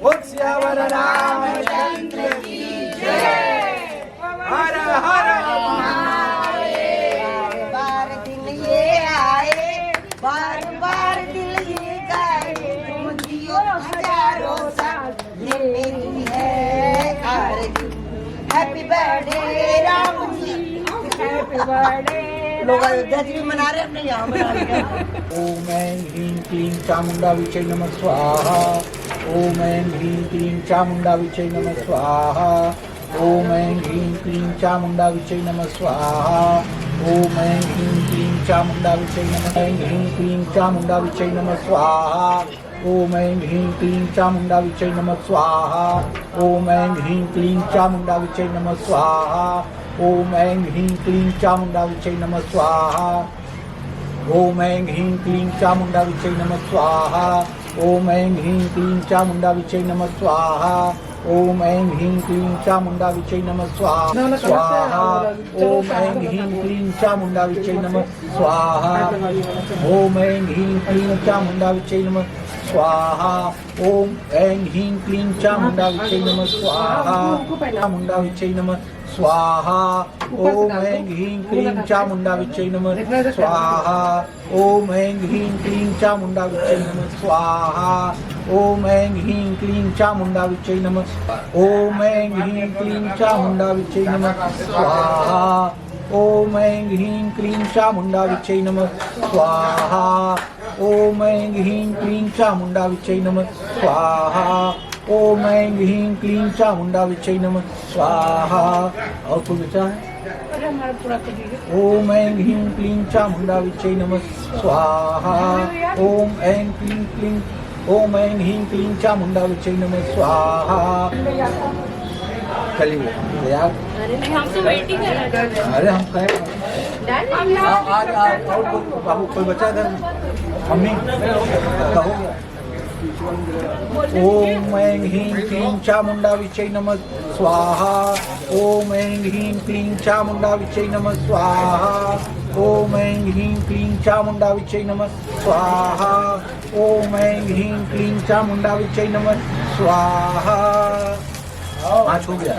बोल सियावर रामचंद्र की जय। हर हर बार दिन ये आए, बार बार दिल ये गाए, तुम जियो हजारों साल, ये मेरी है खारगी। Happy birthday Ram ji, happy birthday. लोग अयोध्या जी भी मना रहे, अपने यहाँ मना रहे। ओम ऐं ह्रीं क्लीं चामुंडा विचय नमः स्वाहा। ओम ऐं ह्रीं क्लीं चामुंडा विचय नमः स्वाहा। ओम ऐं ह्रीं क्लीं चामुंडा विचय नमः स्वाहा। ओम ऐं ह्रीं क्लीं चामुंडा विचय नमः। ऐं ह्रीं क्लीं चामुंडा विचय नमः स्वाहा। ओम ऐं ह्रीं क्लीं चामुंडा विचय नमः स्वाहा। ओम ऐं ह्रीं क्लीं चामुंडा विचय नमः स्वाहा। ओम ऐं ह्रीं क्लीं चामुंडा विचय नमः स्वाहा। ओम ऐं ह्रीं क्लीं चामुंडा विचय नमः स्वाहा। ओम ऐं ह्रीं क्लीं चामुंडा विचय नमः स्वाहा। ओम ऐं ह्रीं क्लीं चामुंडा विचय नमः स्वाहा स्वाहा। ओम ऐं ह्रीं क्लीं चामुंडा विचय नमः स्वाहा। ओम ऐं ह्रीं क्लीं चामुंडा विचय नमः स्वाहा। ओम ऐं ह्रीं क्लीं चामुंडा विचय नमः स्वाहा। चामुंडा विचय नमः स्वाहा। ओम ऐं ह्रीं क्लीं चामुंडा विचय नमः स्वाहा। ओम ऐं ह्रीं क्लीं चामुंडा विचय नमः स्वाहा। ओम ऐं ह्रीं क्लीं चामुंडा विचय नमः। ओम ऐं ह्रीं क्लीं चामुंडा विचय नमः स्वाहा। ओम ऐं ह्रीं क्लीं चामुंडा विचय नमः स्वाहा। ओम ऐं ह्रीं क्लीं चामुंडा विचय नमः स्वाहा। ओम ऐं ह्रीं क्लीं चामुंडा विचय नमः स्वाहा। और कोई बचा है? ओम ऐं ह्रीं क्लीं चामुंडा विचय नमः स्वाहा। ओम ऐं क्लीं क्लीं ओम ऐं ह्रीं क्लीं चामुंडा विचय नमः स्वाहा। चलिए यार, हम तो वेटिंग कर रहे हैं। अरे हम कहे आज और बाबू कोई बचा था? मम्मी कहो। ओम ऐं ह्रीं क्लीं चामुंडा विचय नमः स्वाहा। ओम ऐं ह्रीं क्लीं चामुंडा विचय नमः स्वाहा। ओम ऐं ह्रीं क्लीं चामुंडा विचय नमः स्वाहा। ओम ऐं ह्रीं क्लीं चामुंडा विचय नमः स्वाहा। आज हो गया।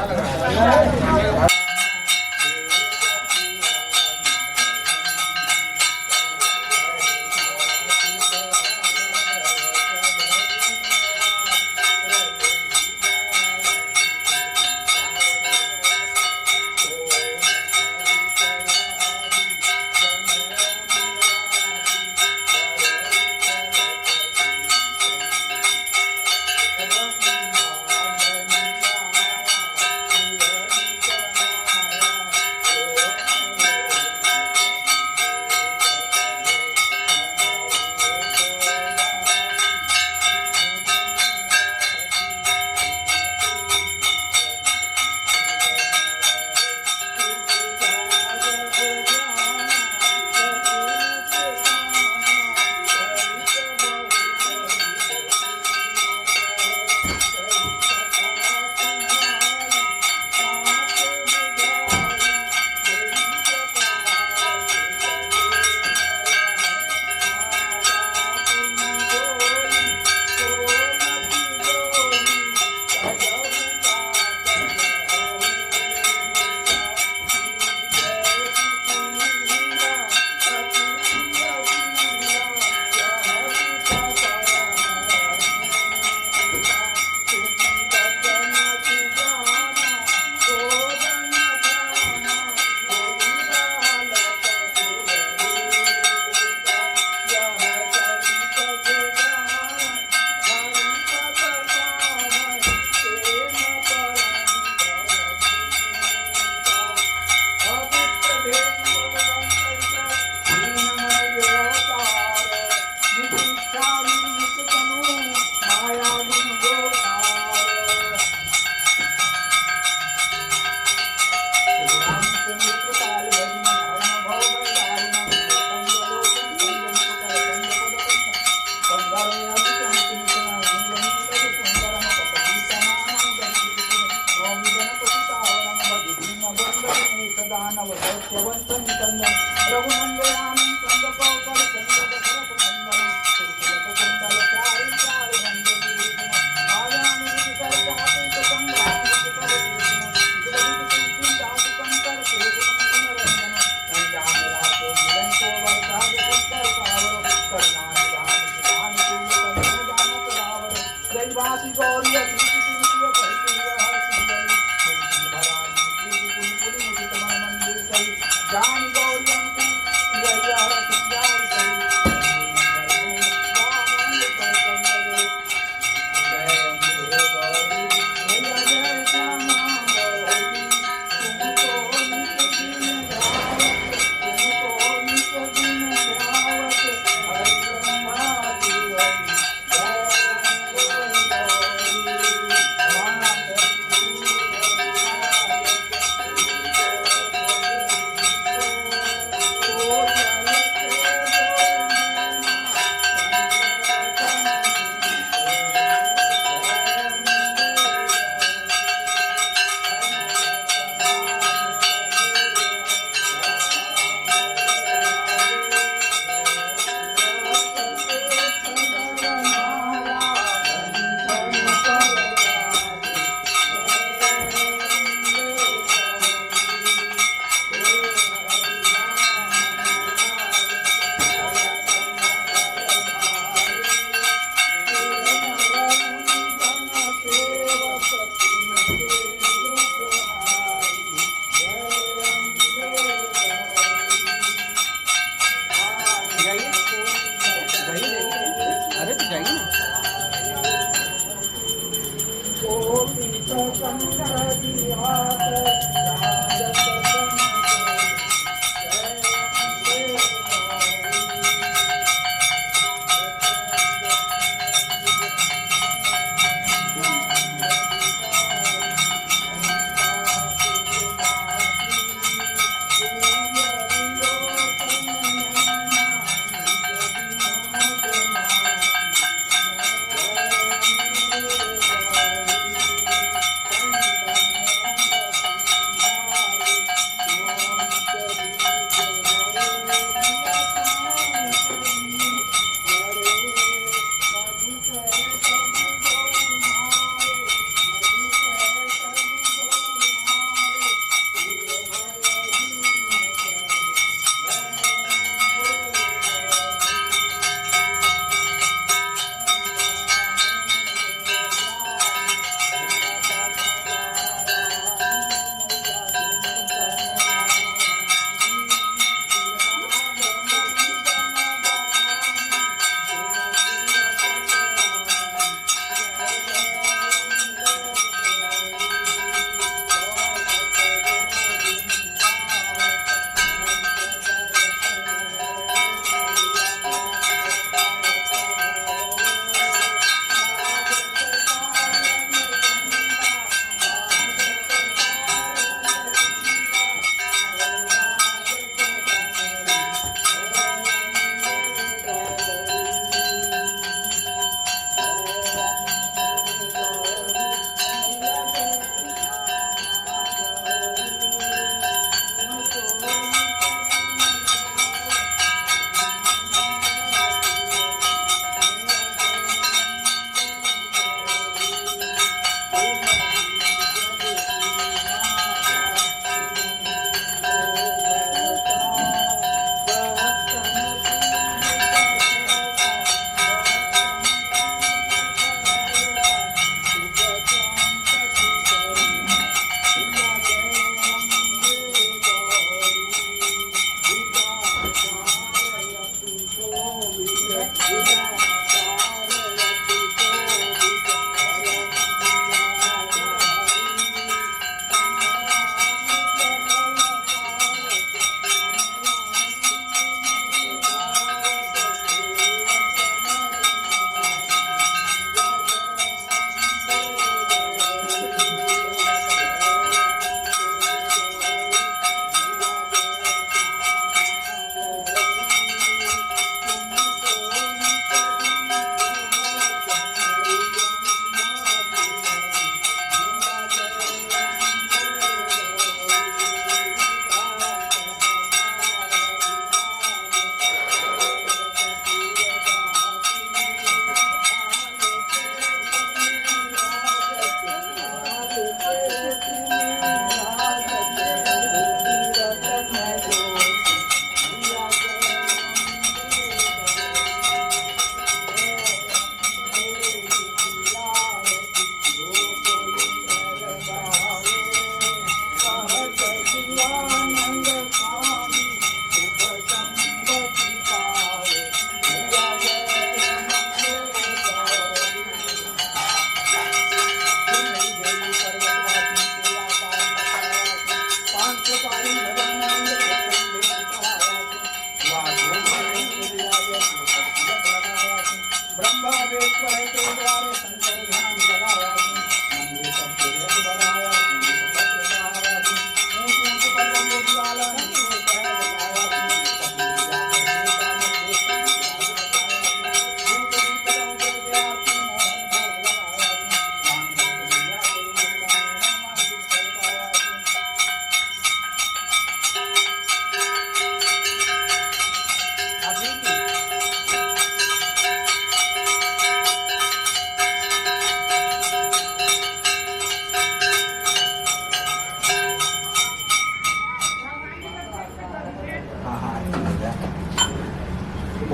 रघुनंदन चंद्र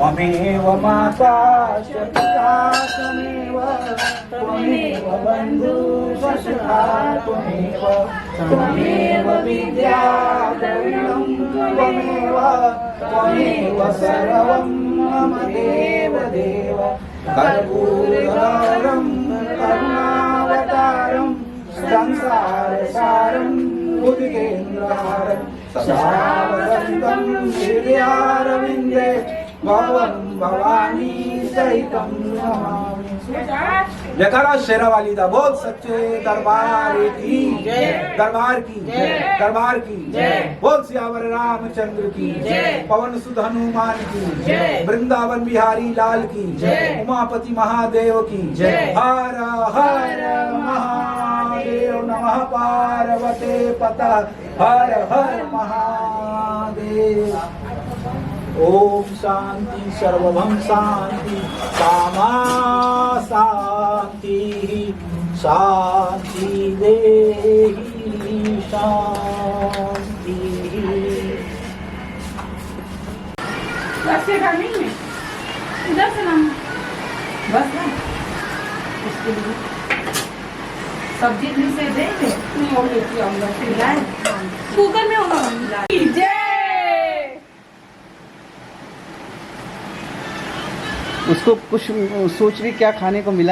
त्वमेव माता च पिता त्वमेव त्वमेव बन्धुः सखा त्वमेव त्वमेव विद्या द्रविणं त्वमेव त्वमेव सर्वं मम देव देव कर्पूरगौरं करुणावतारं संसार सारं बुद्धिकेन्द्रहारं सदा वसन्तं हृदयारविन्दे भवं भवानी सहितं नमामि। जयकारा शेरावाली दा बोल सच्चे दरबार की जय, दरबार की जय, दरबार की जय, बोल सियावर रामचंद्र की जय, पवन सुत हनुमान की जय, वृंदावन बिहारी लाल की जय, उमापति महादेव की जय, हर हर महादेव नमः पार्वते पतः हर हर महादेव। ओम शांति सर्वभम शांति कामा शांति शांति देहि शांति। वैसे करनी है इधर से ना बस ना इसके लिए सब्जी भी से देंगे नहीं और लेती आऊंगा फिर लाए कुकर में होगा जय उसको कुछ सोच रही क्या खाने को मिला।